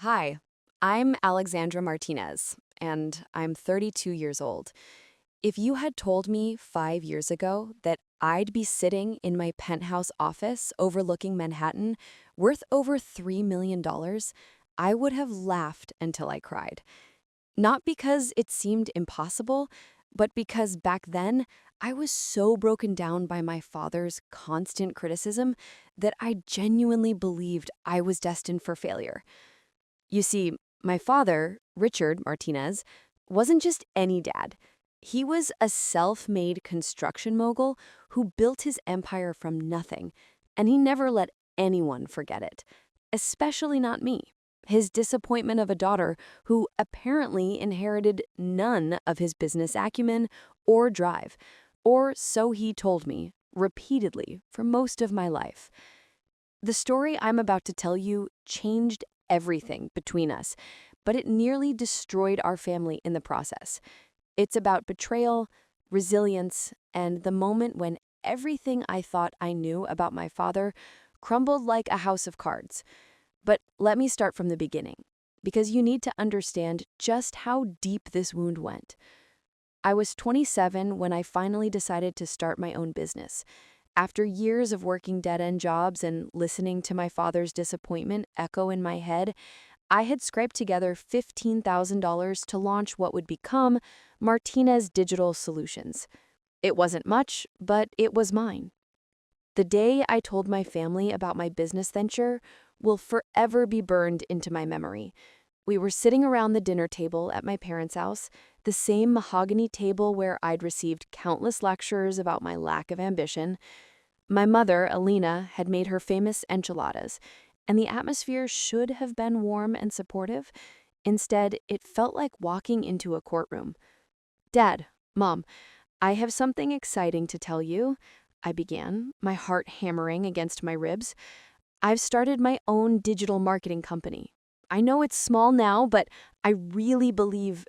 Hi, I'm Alexandra Martinez, and I'm 32 years old. If you had told me 5 years ago that I'd be sitting in my penthouse office overlooking Manhattan, worth over $3 million, I would have laughed until I cried. Not because it seemed impossible, but because back then I was so broken down by my father's constant criticism that I genuinely believed I was destined for failure. You see, my father, Richard Martinez, wasn't just any dad. He was a self-made construction mogul who built his empire from nothing, and he never let anyone forget it, especially not me, his disappointment of a daughter who apparently inherited none of his business acumen or drive, or so he told me repeatedly for most of my life. The story I'm about to tell you changed everything between us, but it nearly destroyed our family in the process. It's about betrayal, resilience, and the moment when everything I thought I knew about my father crumbled like a house of cards. But let me start from the beginning, because you need to understand just how deep this wound went. I was 27 when I finally decided to start my own business. After years of working dead-end jobs and listening to my father's disappointment echo in my head, I had scraped together $15,000 to launch what would become Martinez Digital Solutions. It wasn't much, but it was mine. The day I told my family about my business venture will forever be burned into my memory. We were sitting around the dinner table at my parents' house, the same mahogany table where I'd received countless lectures about my lack of ambition. My mother, Alina, had made her famous enchiladas, and the atmosphere should have been warm and supportive. Instead, it felt like walking into a courtroom. "Dad, Mom, I have something exciting to tell you," I began, my heart hammering against my ribs. "I've started my own digital marketing company. I know it's small now, but I really believe—"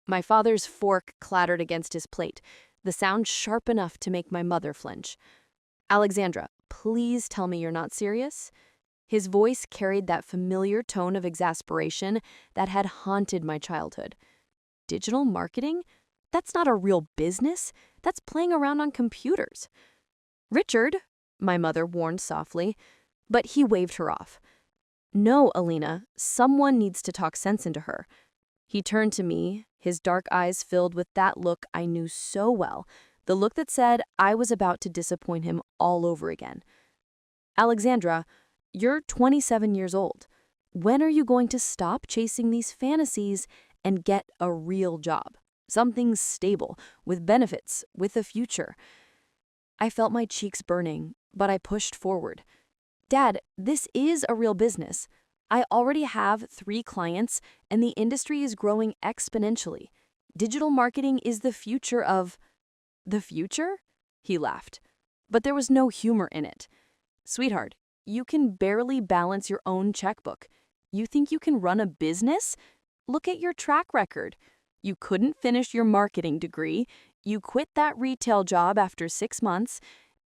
My father's fork clattered against his plate, the sound sharp enough to make my mother flinch. "Alexandra, please tell me you're not serious?" His voice carried that familiar tone of exasperation that had haunted my childhood. "Digital marketing? That's not a real business. That's playing around on computers." "Richard," my mother warned softly, but he waved her off. "No, Alina, someone needs to talk sense into her." He turned to me, his dark eyes filled with that look I knew so well, the look that said I was about to disappoint him all over again. "Alexandra, you're 27 years old. When are you going to stop chasing these fantasies and get a real job? Something stable, with benefits, with a future." I felt my cheeks burning, but I pushed forward. "Dad, this is a real business. I already have 3 clients, and the industry is growing exponentially. Digital marketing is the future of—" "The future?" He laughed. But there was no humor in it. "Sweetheart, you can barely balance your own checkbook. You think you can run a business? Look at your track record. You couldn't finish your marketing degree, you quit that retail job after 6 months,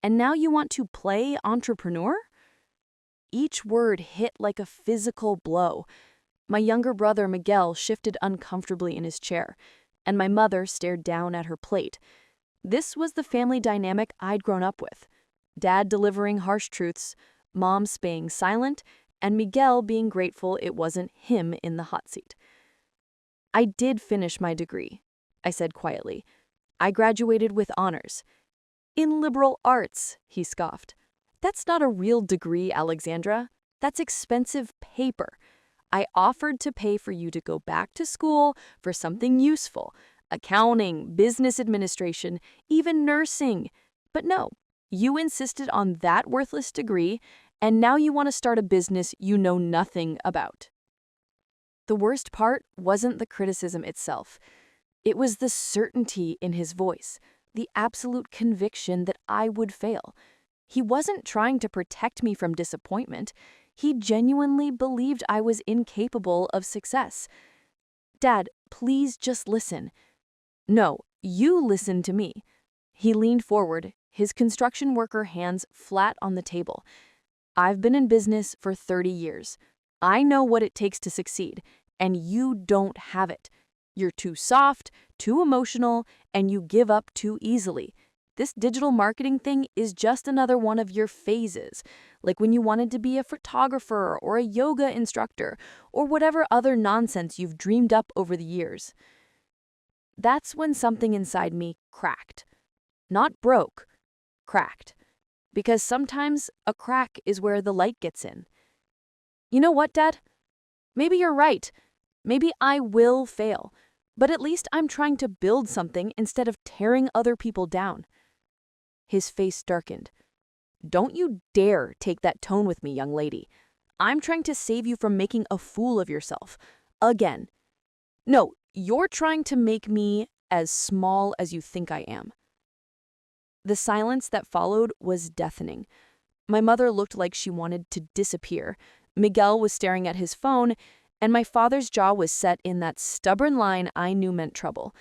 and now you want to play entrepreneur?" Each word hit like a physical blow. My younger brother, Miguel, shifted uncomfortably in his chair, and my mother stared down at her plate. This was the family dynamic I'd grown up with. Dad delivering harsh truths, Mom staying silent, and Miguel being grateful it wasn't him in the hot seat. "I did finish my degree," I said quietly. "I graduated with honors." "In liberal arts," he scoffed. "That's not a real degree, Alexandra. That's expensive paper. I offered to pay for you to go back to school for something useful, accounting, business administration, even nursing. But no, you insisted on that worthless degree, and now you want to start a business you know nothing about." The worst part wasn't the criticism itself. It was the certainty in his voice, the absolute conviction that I would fail. He wasn't trying to protect me from disappointment. He genuinely believed I was incapable of success. "Dad, please just listen." "No, you listen to me." He leaned forward, his construction worker hands flat on the table. "I've been in business for 30 years. I know what it takes to succeed, and you don't have it. You're too soft, too emotional, and you give up too easily. This digital marketing thing is just another one of your phases, like when you wanted to be a photographer or a yoga instructor or whatever other nonsense you've dreamed up over the years. That's when something inside me cracked. Not broke, cracked. Because sometimes a crack is where the light gets in. You know what, Dad? Maybe you're right. Maybe I will fail. But at least I'm trying to build something instead of tearing other people down. His face darkened. Don't you dare take that tone with me, young lady. I'm trying to save you from making a fool of yourself. Again. No, you're trying to make me as small as you think I am. The silence that followed was deafening. My mother looked like she wanted to disappear. Miguel was staring at his phone, and my father's jaw was set in that stubborn line I knew meant trouble.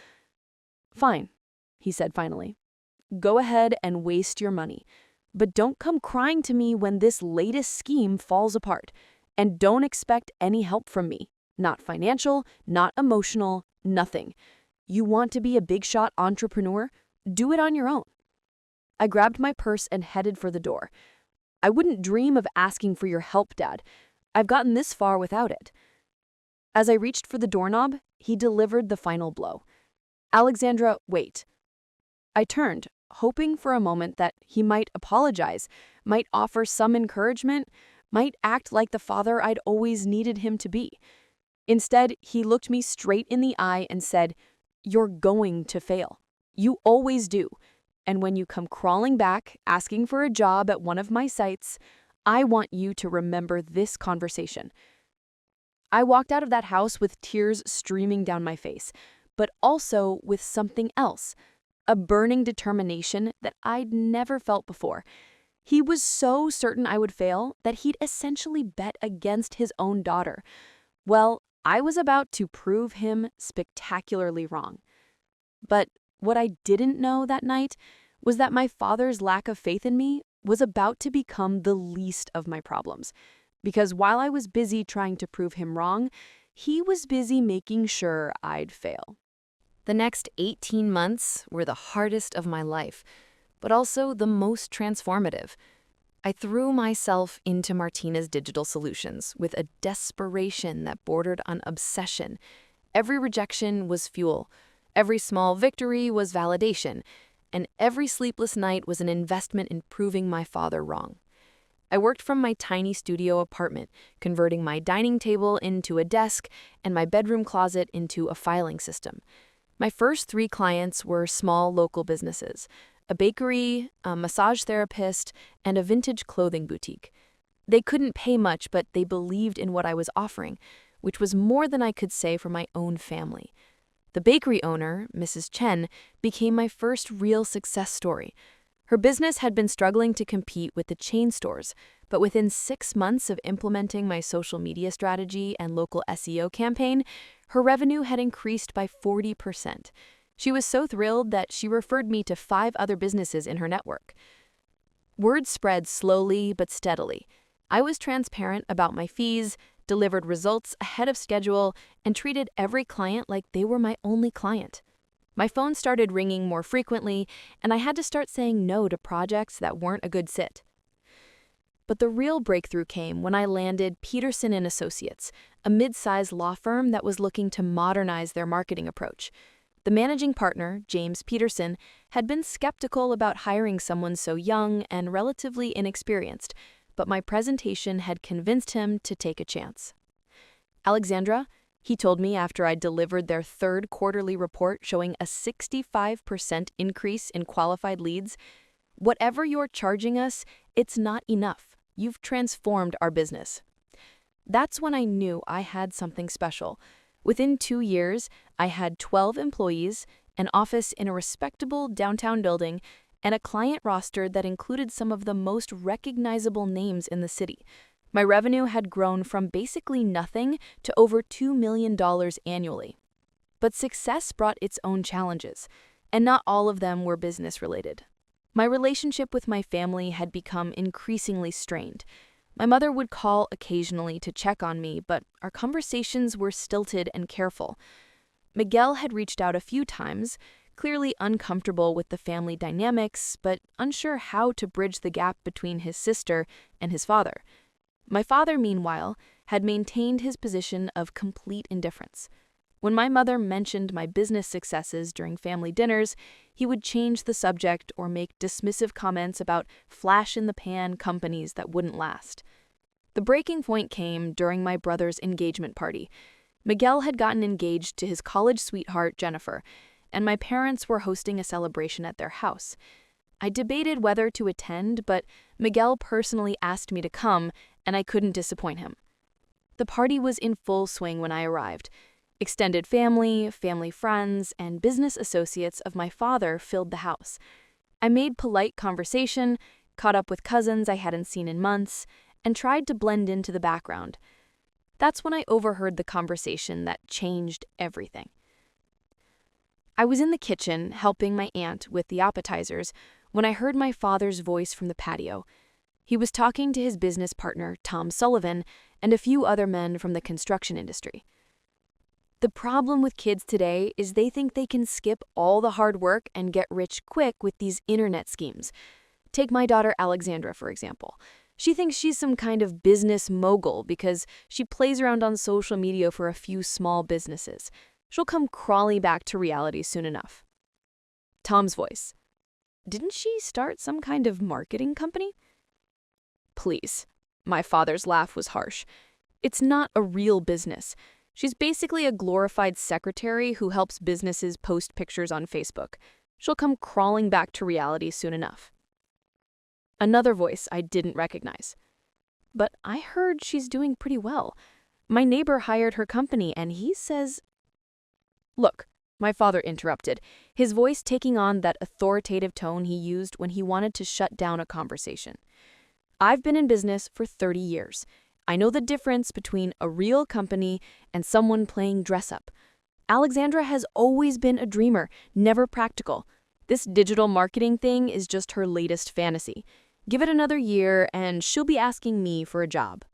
Fine, he said finally. Go ahead and waste your money. But don't come crying to me when this latest scheme falls apart. And don't expect any help from me. Not financial, not emotional, nothing. You want to be a big-shot entrepreneur? Do it on your own. I grabbed my purse and headed for the door. I wouldn't dream of asking for your help, Dad. I've gotten this far without it. As I reached for the doorknob, he delivered the final blow. Alexandra, wait. I turned, hoping for a moment that he might apologize, might offer some encouragement, might act like the father I'd always needed him to be. Instead, he looked me straight in the eye and said, "You're going to fail. You always do. And when you come crawling back, asking for a job at one of my sites, I want you to remember this conversation." I walked out of that house with tears streaming down my face, but also with something else, a burning determination that I'd never felt before. He was so certain I would fail that he'd essentially bet against his own daughter. Well, I was about to prove him spectacularly wrong. But what I didn't know that night was that my father's lack of faith in me was about to become the least of my problems. Because while I was busy trying to prove him wrong, he was busy making sure I'd fail. The next 18 months were the hardest of my life, but also the most transformative. I threw myself into Martina's digital solutions with a desperation that bordered on obsession. Every rejection was fuel, every small victory was validation, and every sleepless night was an investment in proving my father wrong. I worked from my tiny studio apartment, converting my dining table into a desk and my bedroom closet into a filing system. My first 3 clients were small local businesses, a bakery, a massage therapist, and a vintage clothing boutique. They couldn't pay much, but they believed in what I was offering, which was more than I could say for my own family. The bakery owner, Mrs. Chen, became my first real success story. Her business had been struggling to compete with the chain stores, but within 6 months of implementing my social media strategy and local SEO campaign, her revenue had increased by 40%. She was so thrilled that she referred me to 5 other businesses in her network. Word spread slowly but steadily. I was transparent about my fees, delivered results ahead of schedule, and treated every client like they were my only client. My phone started ringing more frequently, and I had to start saying no to projects that weren't a good fit. But the real breakthrough came when I landed Peterson & Associates, a mid-sized law firm that was looking to modernize their marketing approach. The managing partner, James Peterson, had been skeptical about hiring someone so young and relatively inexperienced, but my presentation had convinced him to take a chance. "Alexandra," he told me after I delivered their 3rd quarterly report showing a 65% increase in qualified leads, "whatever you're charging us, it's not enough. You've transformed our business." That's when I knew I had something special. Within 2 years, I had 12 employees, an office in a respectable downtown building, and a client roster that included some of the most recognizable names in the city. My revenue had grown from basically nothing to over $2 million annually. But success brought its own challenges, and not all of them were business-related. My relationship with my family had become increasingly strained. My mother would call occasionally to check on me, but our conversations were stilted and careful. Miguel had reached out a few times, clearly uncomfortable with the family dynamics, but unsure how to bridge the gap between his sister and his father. My father, meanwhile, had maintained his position of complete indifference. When my mother mentioned my business successes during family dinners, he would change the subject or make dismissive comments about flash-in-the-pan companies that wouldn't last. The breaking point came during my brother's engagement party. Miguel had gotten engaged to his college sweetheart, Jennifer, and my parents were hosting a celebration at their house. I debated whether to attend, but Miguel personally asked me to come, and I couldn't disappoint him. The party was in full swing when I arrived. Extended family, family friends, and business associates of my father filled the house. I made polite conversation, caught up with cousins I hadn't seen in months, and tried to blend into the background. That's when I overheard the conversation that changed everything. I was in the kitchen helping my aunt with the appetizers when I heard my father's voice from the patio. He was talking to his business partner, Tom Sullivan, and a few other men from the construction industry. The problem with kids today is they think they can skip all the hard work and get rich quick with these internet schemes. Take my daughter Alexandra, for example. She thinks she's some kind of business mogul because she plays around on social media for a few small businesses. She'll come crawling back to reality soon enough. Tom's voice. Didn't she start some kind of marketing company? Please. My father's laugh was harsh. It's not a real business. She's basically a glorified secretary who helps businesses post pictures on Facebook. She'll come crawling back to reality soon enough. Another voice I didn't recognize. But I heard she's doing pretty well. My neighbor hired her company and he says... Look, my father interrupted, his voice taking on that authoritative tone he used when he wanted to shut down a conversation. I've been in business for 30 years. I know the difference between a real company and someone playing dress-up. Alexandra has always been a dreamer, never practical. This digital marketing thing is just her latest fantasy. Give it another year and she'll be asking me for a job.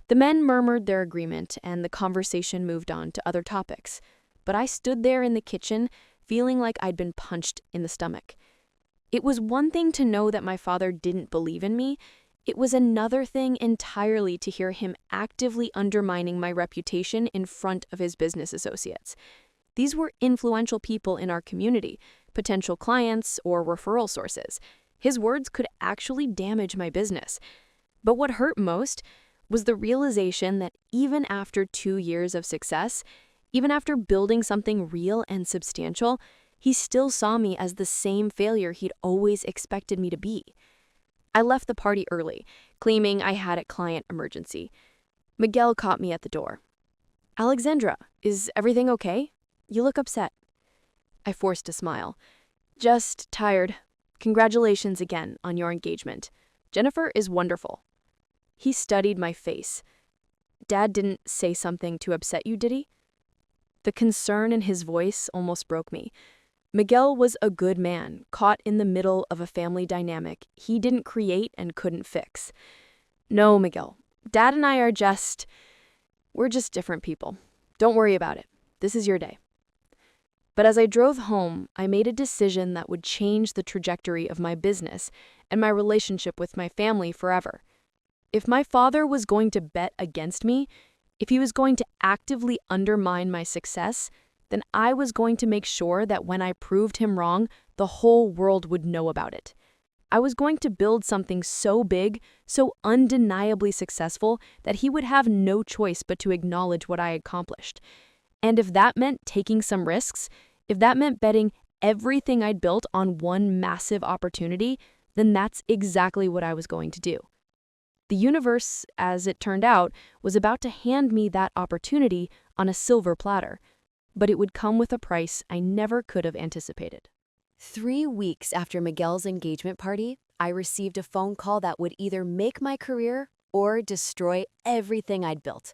The men murmured their agreement and the conversation moved on to other topics. But I stood there in the kitchen feeling like I'd been punched in the stomach. It was one thing to know that my father didn't believe in me. It was another thing entirely to hear him actively undermining my reputation in front of his business associates. These were influential people in our community, potential clients or referral sources. His words could actually damage my business. But what hurt most was the realization that even after 2 years of success, even after building something real and substantial, he still saw me as the same failure he'd always expected me to be. I left the party early, claiming I had a client emergency. Miguel caught me at the door. Alexandra, is everything okay? You look upset. I forced a smile. Just tired. Congratulations again on your engagement. Jennifer is wonderful. He studied my face. Dad didn't say something to upset you, did he? The concern in his voice almost broke me. Miguel was a good man, caught in the middle of a family dynamic he didn't create and couldn't fix. No, Miguel. Dad and I we're just different people. Don't worry about it. This is your day. But as I drove home, I made a decision that would change the trajectory of my business and my relationship with my family forever. If my father was going to bet against me, if he was going to actively undermine my success, then I was going to make sure that when I proved him wrong, the whole world would know about it. I was going to build something so big, so undeniably successful, that he would have no choice but to acknowledge what I accomplished. And if that meant taking some risks, if that meant betting everything I'd built on one massive opportunity, then that's exactly what I was going to do. The universe, as it turned out, was about to hand me that opportunity on a silver platter. But it would come with a price I never could have anticipated. 3 weeks after Miguel's engagement party, I received a phone call that would either make my career or destroy everything I'd built.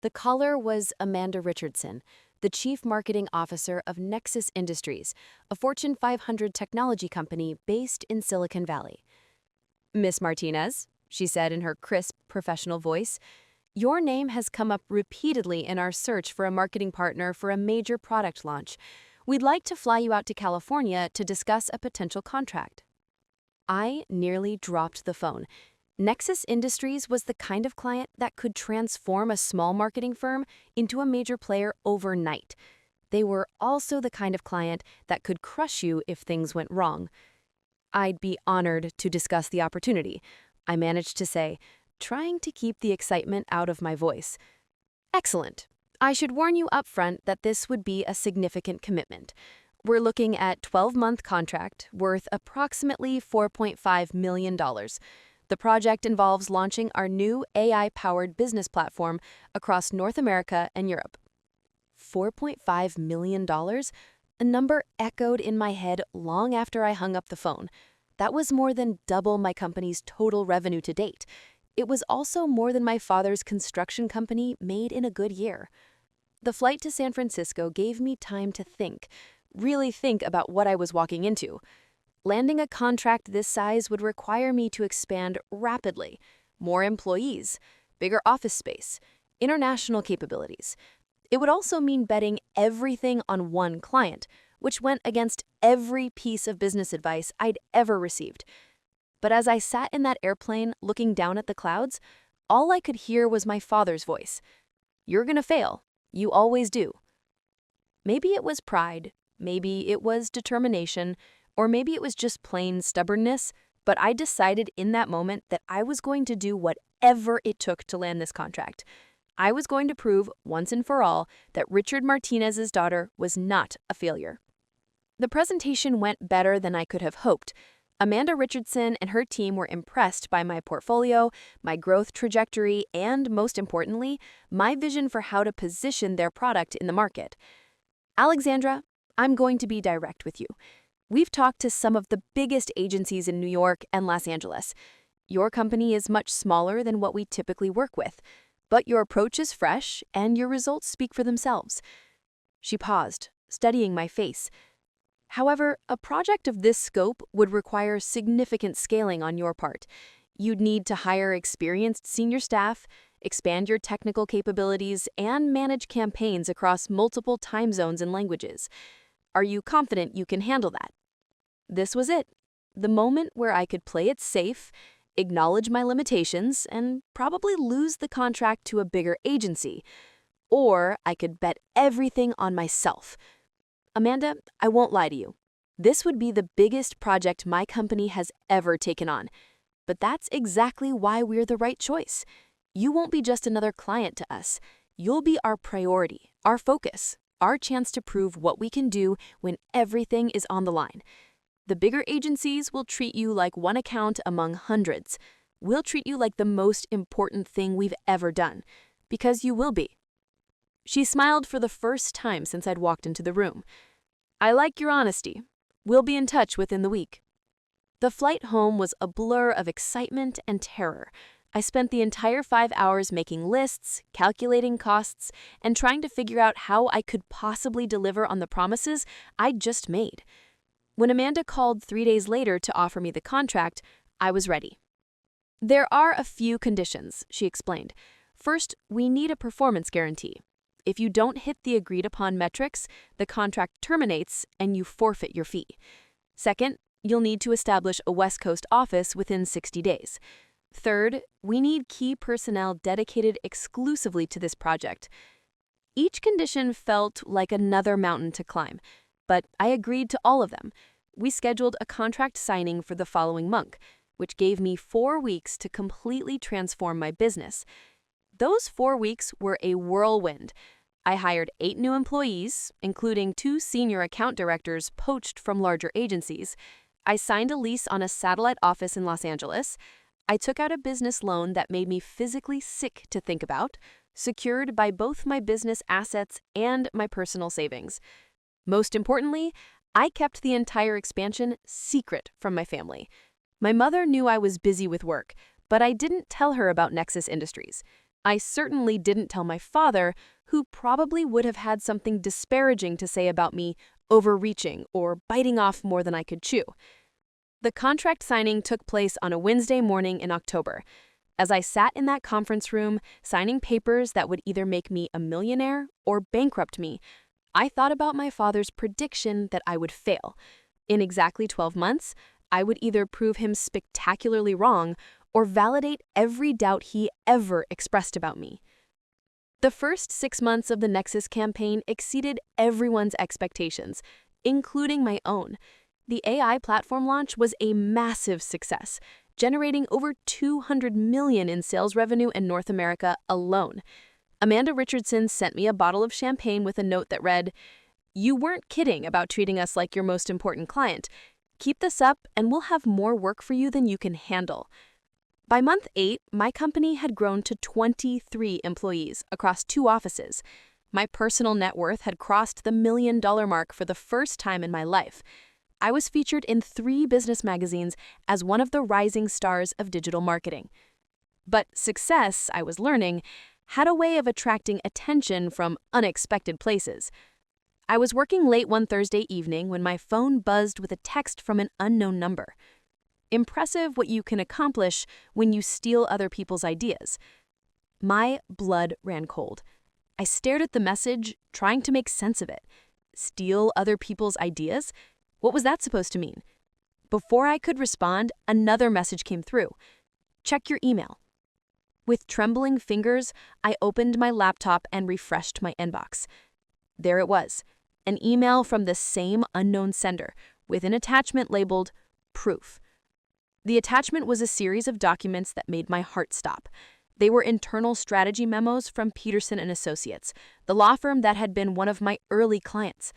The caller was Amanda Richardson, the Chief Marketing Officer of Nexus Industries, a Fortune 500 technology company based in Silicon Valley. Miss Martinez, she said in her crisp, professional voice. "Your name has come up repeatedly in our search for a marketing partner for a major product launch. We'd like to fly you out to California to discuss a potential contract." I nearly dropped the phone. Nexus Industries was the kind of client that could transform a small marketing firm into a major player overnight. They were also the kind of client that could crush you if things went wrong. "I'd be honored to discuss the opportunity," I managed to say, trying to keep the excitement out of my voice. "Excellent. I should warn you upfront that this would be a significant commitment. We're looking at a 12-month contract worth approximately $4.5 million. The project involves launching our new AI-powered business platform across North America and Europe." $4.5 million? A number echoed in my head long after I hung up the phone. That was more than double my company's total revenue to date. It was also more than my father's construction company made in a good year. The flight to San Francisco gave me time to think, really think about what I was walking into. Landing a contract this size would require me to expand rapidly. More employees, bigger office space, international capabilities. It would also mean betting everything on one client, which went against every piece of business advice I'd ever received. But as I sat in that airplane looking down at the clouds, all I could hear was my father's voice. "You're gonna fail. You always do." Maybe it was pride, maybe it was determination, or maybe it was just plain stubbornness, but I decided in that moment that I was going to do whatever it took to land this contract. I was going to prove, once and for all, that Richard Martinez's daughter was not a failure. The presentation went better than I could have hoped. Amanda Richardson and her team were impressed by my portfolio, my growth trajectory, and most importantly, my vision for how to position their product in the market. "Alexandra, I'm going to be direct with you. We've talked to some of the biggest agencies in New York and Los Angeles. Your company is much smaller than what we typically work with, but your approach is fresh and your results speak for themselves." She paused, studying my face. "However, a project of this scope would require significant scaling on your part. You'd need to hire experienced senior staff, expand your technical capabilities, and manage campaigns across multiple time zones and languages. Are you confident you can handle that?" This was it, the moment where I could play it safe, acknowledge my limitations, and probably lose the contract to a bigger agency. Or I could bet everything on myself. "Amanda, I won't lie to you. This would be the biggest project my company has ever taken on. But that's exactly why we're the right choice. You won't be just another client to us. You'll be our priority, our focus, our chance to prove what we can do when everything is on the line. The bigger agencies will treat you like one account among hundreds. We'll treat you like the most important thing we've ever done, because you will be." She smiled for the first time since I'd walked into the room. "I like your honesty. We'll be in touch within the week." The flight home was a blur of excitement and terror. I spent the entire 5 hours making lists, calculating costs, and trying to figure out how I could possibly deliver on the promises I'd just made. When Amanda called 3 days later to offer me the contract, I was ready. "There are a few conditions," she explained. "First, we need a performance guarantee. If you don't hit the agreed-upon metrics, the contract terminates and you forfeit your fee. Second, you'll need to establish a West Coast office within 60 days. Third, we need key personnel dedicated exclusively to this project." Each condition felt like another mountain to climb, but I agreed to all of them. We scheduled a contract signing for the following month, which gave me 4 weeks to completely transform my business. Those 4 weeks were a whirlwind. I hired 8 new employees, including 2 senior account directors poached from larger agencies. I signed a lease on a satellite office in Los Angeles. I took out a business loan that made me physically sick to think about, secured by both my business assets and my personal savings. Most importantly, I kept the entire expansion secret from my family. My mother knew I was busy with work, but I didn't tell her about Nexus Industries. I certainly didn't tell my father, who probably would have had something disparaging to say about me overreaching or biting off more than I could chew. The contract signing took place on a Wednesday morning in October. As I sat in that conference room, signing papers that would either make me a millionaire or bankrupt me, I thought about my father's prediction that I would fail. In exactly 12 months, I would either prove him spectacularly wrong or validate every doubt he ever expressed about me. The first 6 months of the Nexus campaign exceeded everyone's expectations, including my own. The AI platform launch was a massive success, generating over $200 million in sales revenue in North America alone. Amanda Richardson sent me a bottle of champagne with a note that read, "You weren't kidding about treating us like your most important client. Keep this up and we'll have more work for you than you can handle." By month 8, my company had grown to 23 employees across 2 offices. My personal net worth had crossed the $1 million mark for the first time in my life. I was featured in 3 business magazines as one of the rising stars of digital marketing. But success, I was learning, had a way of attracting attention from unexpected places. I was working late one Thursday evening when my phone buzzed with a text from an unknown number. Impressive what you can accomplish when you steal other people's ideas. My blood ran cold. I stared at the message, trying to make sense of it. Steal other people's ideas? What was that supposed to mean? Before I could respond, another message came through. "Check your email." With trembling fingers, I opened my laptop and refreshed my inbox. There it was, an email from the same unknown sender, with an attachment labeled Proof. The attachment was a series of documents that made my heart stop. They were internal strategy memos from Peterson & Associates, the law firm that had been one of my early clients.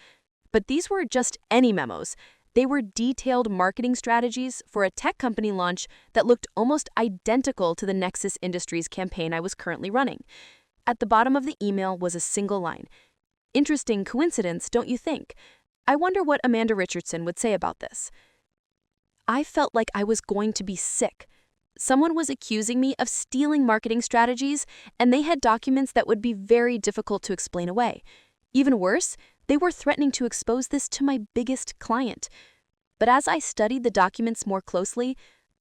But these were just any memos. They were detailed marketing strategies for a tech company launch that looked almost identical to the Nexus Industries campaign I was currently running. At the bottom of the email was a single line. "Interesting coincidence, don't you think? I wonder what Amanda Richardson would say about this." I felt like I was going to be sick. Someone was accusing me of stealing marketing strategies, and they had documents that would be very difficult to explain away. Even worse, they were threatening to expose this to my biggest client. But as I studied the documents more closely,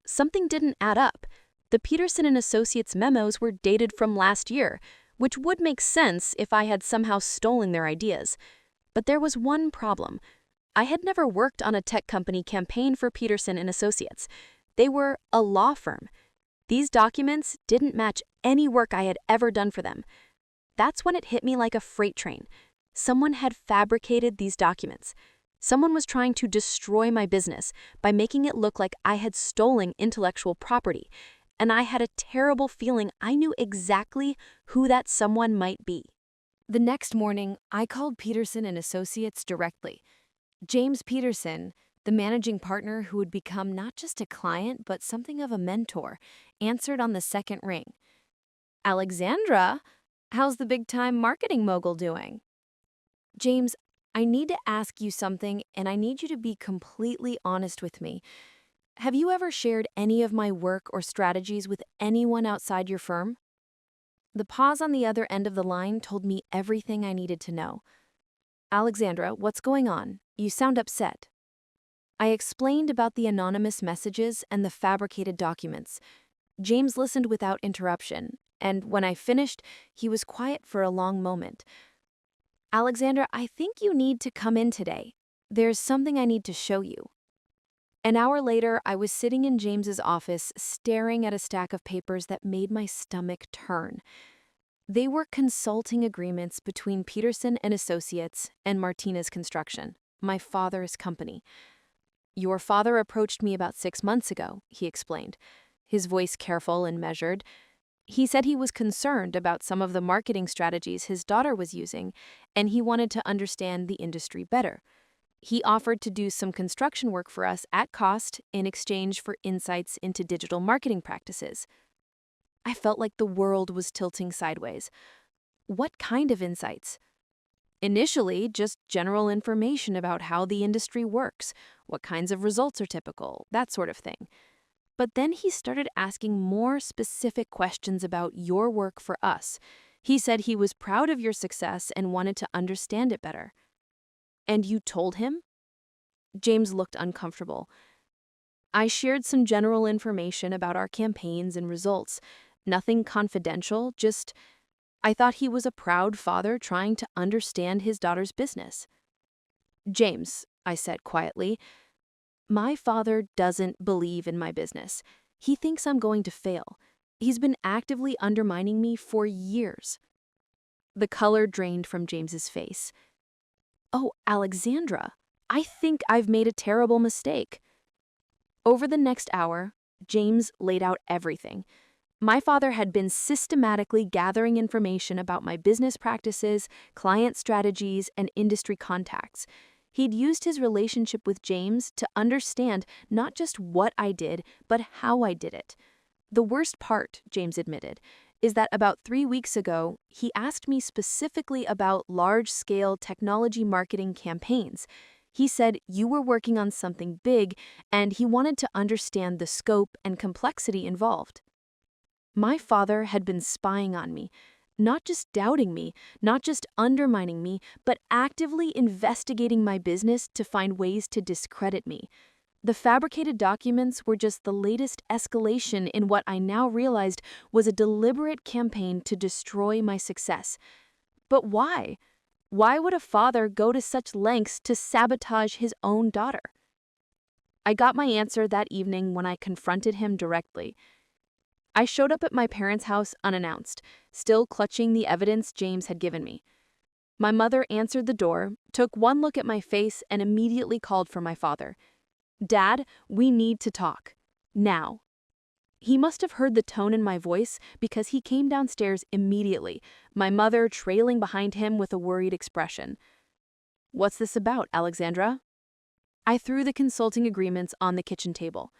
something didn't add up. The Peterson & Associates memos were dated from last year, which would make sense if I had somehow stolen their ideas. But there was one problem. I had never worked on a tech company campaign for Peterson & Associates. They were a law firm. These documents didn't match any work I had ever done for them. That's when it hit me like a freight train. Someone had fabricated these documents. Someone was trying to destroy my business by making it look like I had stolen intellectual property, and I had a terrible feeling I knew exactly who that someone might be. The next morning, I called Peterson & Associates directly. James Peterson, the managing partner who would become not just a client but something of a mentor, answered on the second ring. "Alexandra, how's the big-time marketing mogul doing?" "James, I need to ask you something, and I need you to be completely honest with me. Have you ever shared any of my work or strategies with anyone outside your firm?" The pause on the other end of the line told me everything I needed to know. "Alexandra, what's going on? You sound upset." I explained about the anonymous messages and the fabricated documents. James listened without interruption, and when I finished, he was quiet for a long moment. "Alexandra, I think you need to come in today. There's something I need to show you." An hour later, I was sitting in James's office, staring at a stack of papers that made my stomach turn. They were consulting agreements between Peterson & Associates and Martinez Construction, my father's company. "Your father approached me about 6 months ago," he explained, his voice careful and measured. "He said he was concerned about some of the marketing strategies his daughter was using, and he wanted to understand the industry better. He offered to do some construction work for us at cost in exchange for insights into digital marketing practices." I felt like the world was tilting sideways. What kind of insights? Initially, just general information about how the industry works, what kinds of results are typical, that sort of thing. But then he started asking more specific questions about your work for us. He said he was proud of your success and wanted to understand it better. "And you told him?" James looked uncomfortable. I shared some general information about our campaigns and results. Nothing confidential, just I thought he was a proud father trying to understand his daughter's business. James, I said quietly, my father doesn't believe in my business. He thinks I'm going to fail. He's been actively undermining me for years. The color drained from James's face. Oh, Alexandra, I think I've made a terrible mistake. Over the next hour, James laid out everything. My father had been systematically gathering information about my business practices, client strategies, and industry contacts. He'd used his relationship with James to understand not just what I did, but how I did it. The worst part, James admitted, is that about 3 weeks ago, he asked me specifically about large-scale technology marketing campaigns. He said you were working on something big, and he wanted to understand the scope and complexity involved. My father had been spying on me, not just doubting me, not just undermining me, but actively investigating my business to find ways to discredit me. The fabricated documents were just the latest escalation in what I now realized was a deliberate campaign to destroy my success. But why? Why would a father go to such lengths to sabotage his own daughter? I got my answer that evening when I confronted him directly. I showed up at my parents' house unannounced, still clutching the evidence James had given me. My mother answered the door, took one look at my face, and immediately called for my father. Dad, we need to talk. Now. He must have heard the tone in my voice because he came downstairs immediately, my mother trailing behind him with a worried expression. What's this about, Alexandra? I threw the consulting agreements on the kitchen table.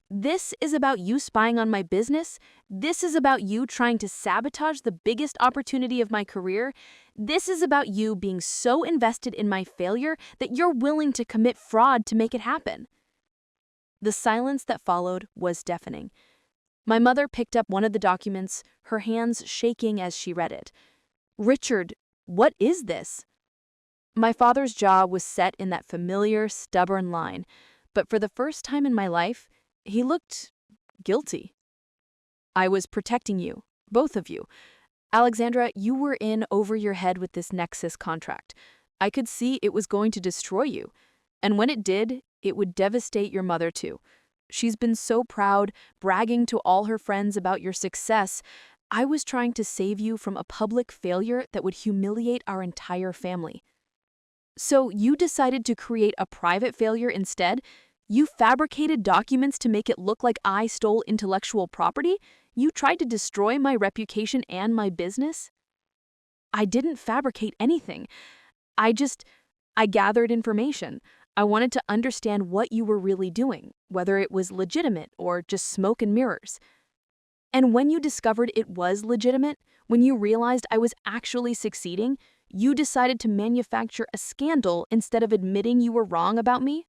This is about you spying on my business. This is about you trying to sabotage the biggest opportunity of my career. This is about you being so invested in my failure that you're willing to commit fraud to make it happen. The silence that followed was deafening. My mother picked up one of the documents, her hands shaking as she read it. Richard, what is this? My father's jaw was set in that familiar, stubborn line, but for the first time in my life, he looked guilty. I was protecting you, both of you. Alexandra, you were in over your head with this Nexus contract. I could see it was going to destroy you. And when it did, it would devastate your mother too. She's been so proud, bragging to all her friends about your success. I was trying to save you from a public failure that would humiliate our entire family. So you decided to create a private failure instead? You fabricated documents to make it look like I stole intellectual property? You tried to destroy my reputation and my business? I didn't fabricate anything. I gathered information. I wanted to understand what you were really doing, whether it was legitimate or just smoke and mirrors. And when you discovered it was legitimate, when you realized I was actually succeeding, you decided to manufacture a scandal instead of admitting you were wrong about me?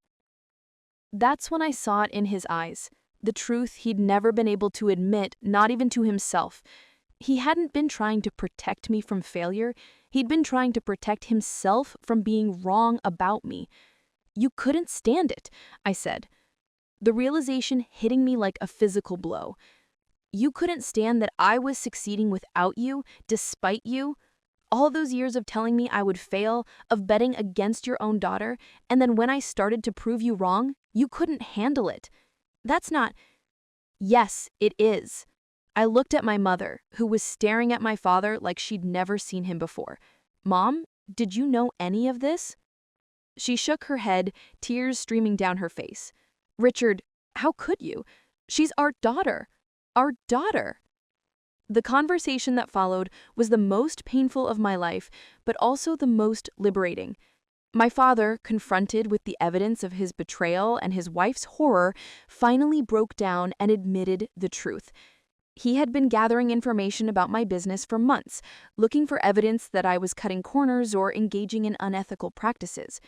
That's when I saw it in his eyes, the truth he'd never been able to admit, not even to himself. He hadn't been trying to protect me from failure, he'd been trying to protect himself from being wrong about me. You couldn't stand it, I said. The realization hitting me like a physical blow. You couldn't stand that I was succeeding without you, despite you. All those years of telling me I would fail, of betting against your own daughter, and then when I started to prove you wrong, you couldn't handle it. That's not... Yes, it is. I looked at my mother, who was staring at my father like she'd never seen him before. Mom, did you know any of this? She shook her head, tears streaming down her face. Richard, how could you? She's our daughter. Our daughter. The conversation that followed was the most painful of my life, but also the most liberating. My father, confronted with the evidence of his betrayal and his wife's horror, finally broke down and admitted the truth. He had been gathering information about my business for months, looking for evidence that I was cutting corners or engaging in unethical practices.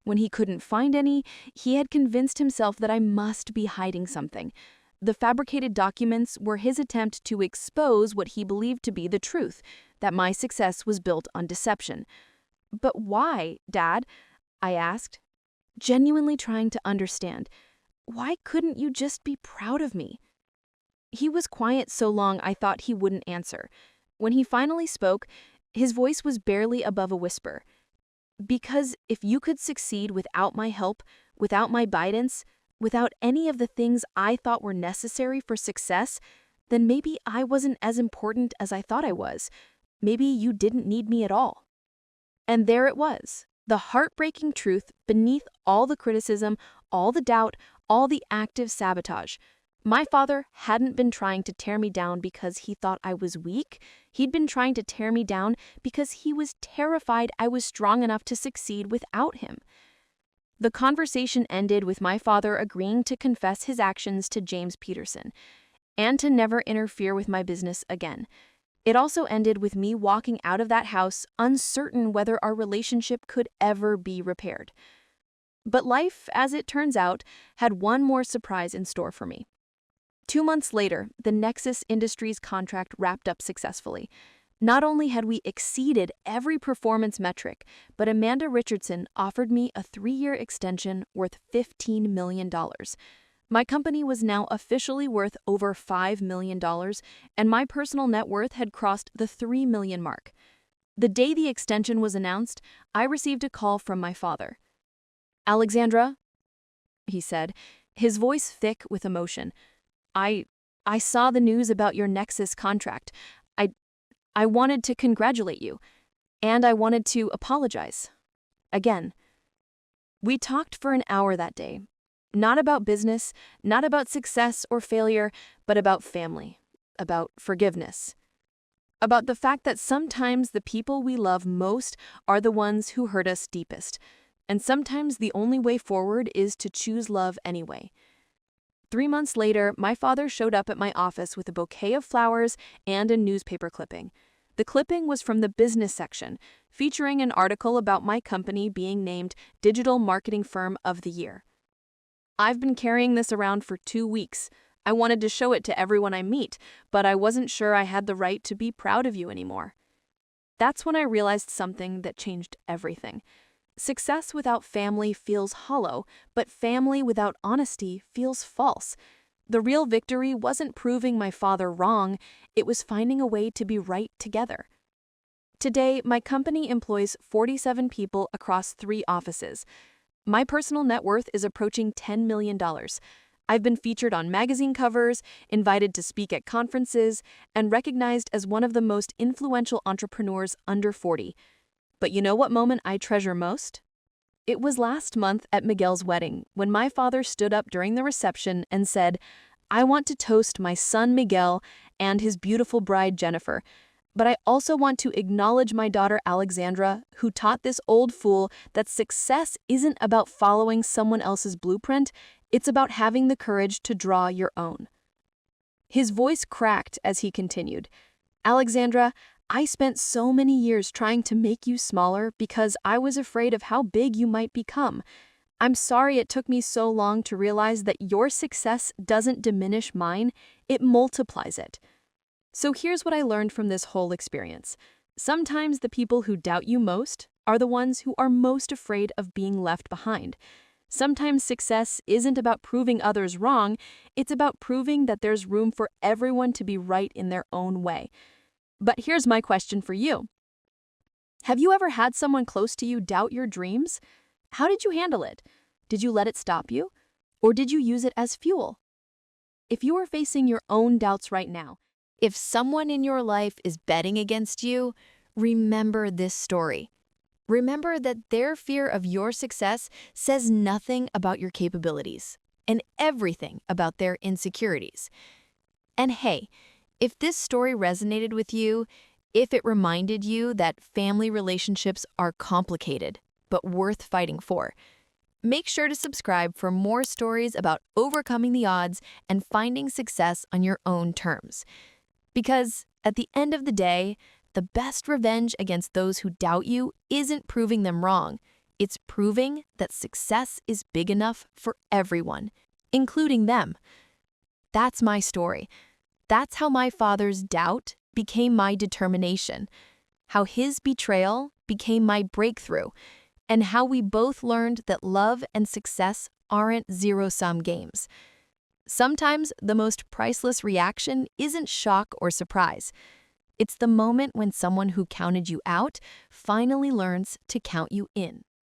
When he couldn't find any, he had convinced himself that I must be hiding something. The fabricated documents were his attempt to expose what he believed to be the truth, that my success was built on deception. But why, Dad? I asked, genuinely trying to understand. Why couldn't you just be proud of me?" He was quiet so long I thought he wouldn't answer. When he finally spoke, his voice was barely above a whisper. "Because if you could succeed without my help, without my guidance, without any of the things I thought were necessary for success, then maybe I wasn't as important as I thought I was. Maybe you didn't need me at all." And there it was, the heartbreaking truth beneath all the criticism, all the doubt, all the active sabotage. My father hadn't been trying to tear me down because he thought I was weak. He'd been trying to tear me down because he was terrified I was strong enough to succeed without him. The conversation ended with my father agreeing to confess his actions to James Peterson and to never interfere with my business again. It also ended with me walking out of that house uncertain whether our relationship could ever be repaired. But life, as it turns out, had one more surprise in store for me. 2 months later, the Nexus Industries contract wrapped up successfully. Not only had we exceeded every performance metric, but Amanda Richardson offered me a 3-year extension worth $15 million. My company was now officially worth over $5 million, and my personal net worth had crossed the $3 million mark. The day the extension was announced, I received a call from my father. "Alexandra," he said, his voice thick with emotion, I saw the news about your Nexus contract. I wanted to congratulate you, and I wanted to apologize. Again." We talked for an hour that day. Not about business, not about success or failure, but about family, about forgiveness. About the fact that sometimes the people we love most are the ones who hurt us deepest, and sometimes the only way forward is to choose love anyway. 3 months later, my father showed up at my office with a bouquet of flowers and a newspaper clipping. The clipping was from the business section, featuring an article about my company being named Digital Marketing Firm of the Year. "I've been carrying this around for 2 weeks. I wanted to show it to everyone I meet, but I wasn't sure I had the right to be proud of you anymore." That's when I realized something that changed everything. Success without family feels hollow, but family without honesty feels false. The real victory wasn't proving my father wrong, it was finding a way to be right together. Today, my company employs 47 people across 3 offices. My personal net worth is approaching $10 million. I've been featured on magazine covers, invited to speak at conferences, and recognized as one of the most influential entrepreneurs under 40. But you know what moment I treasure most? It was last month at Miguel's wedding when my father stood up during the reception and said, "I want to toast my son Miguel and his beautiful bride Jennifer, but I also want to acknowledge my daughter Alexandra, who taught this old fool that success isn't about following someone else's blueprint, it's about having the courage to draw your own." His voice cracked as he continued, "Alexandra, I spent so many years trying to make you smaller because I was afraid of how big you might become. I'm sorry it took me so long to realize that your success doesn't diminish mine, it multiplies it." So here's what I learned from this whole experience. Sometimes the people who doubt you most are the ones who are most afraid of being left behind. Sometimes success isn't about proving others wrong, it's about proving that there's room for everyone to be right in their own way. But here's my question for you. Have you ever had someone close to you doubt your dreams? How did you handle it? Did you let it stop you? Or did you use it as fuel? If you are facing your own doubts right now, If someone in your life is betting against you, remember this story. Remember that their fear of your success says nothing about your capabilities and everything about their insecurities. And hey, if this story resonated with you, if it reminded you that family relationships are complicated but worth fighting for, make sure to subscribe for more stories about overcoming the odds and finding success on your own terms. Because at the end of the day, the best revenge against those who doubt you isn't proving them wrong. It's proving that success is big enough for everyone, including them. That's my story. That's how my father's doubt became my determination. How his betrayal became my breakthrough. and how we both learned that love and success aren't zero-sum games. Sometimes the most priceless reaction isn't shock or surprise. It's the moment when someone who counted you out finally learns to count you in.